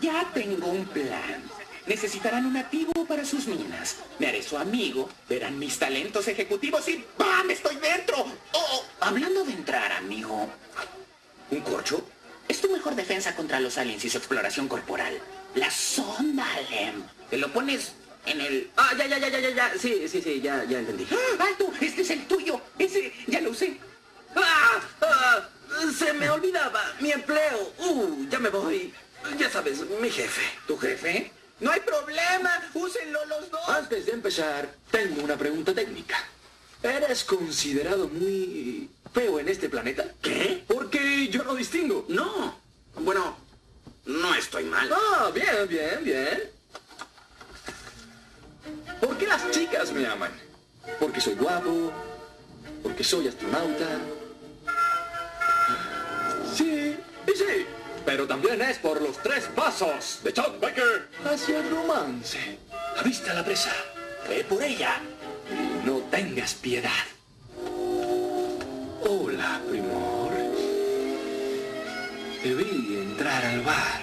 Ya tengo un plan. Necesitarán un nativo para sus minas. Me haré su amigo, verán mis talentos ejecutivos y ¡bam! ¡Estoy dentro! Oh, hablando de entrar, amigo. ¿Un corcho? Es tu mejor defensa contra los aliens y su exploración corporal. La sonda, Lem. Te lo pones en el... Ah, ya. Sí, ya entendí. ¡Ah! ¡Alto! ¡Este es el tuyo! Ese ya lo usé. Se me olvidaba. Mi empleo. Ya me voy. Ya sabes, mi jefe. ¿Tu jefe? No hay problema. Úsenlo los dos. Antes de empezar, tengo una pregunta técnica. ¿Eres considerado muy feo en este planeta? ¿Qué? Porque yo no distingo. No. Bueno, no estoy mal. Ah, bien. ¿Por qué las chicas me aman? Porque soy guapo, porque soy astronauta. Sí. Pero también es por los 3 pasos de Chuck Baker hacia el romance. ¿Viste a la presa? Ve por ella. Y no tengas piedad. Hola, primor. Te vi entrar al bar.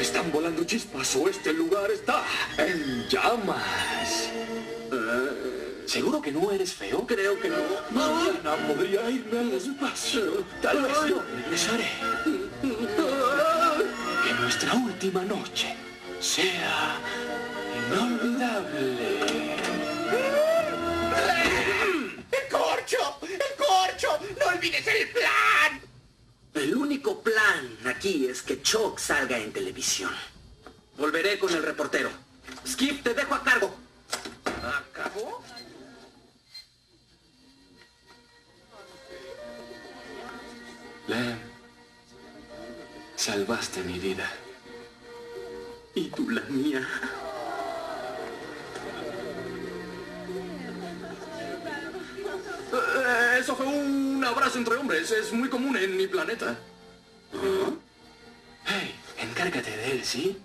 Están volando chispas o este lugar está en llamas. ¿Seguro que no eres feo? Creo que no. Mañana podría irme al espacio. Tal vez no regresaré. Que nuestra última noche sea inolvidable. ¡El corcho! ¡El corcho! ¡No olvides el plan! El único plan aquí es que Chuck salga en televisión. Volveré con el reportero. Skip, te dejo a cargo. ¿Acabó? Lem, salvaste mi vida. Y tú la mía. Eso fue un abrazo entre hombres. Es muy común en mi planeta. Hey, encárgate de él, ¿sí?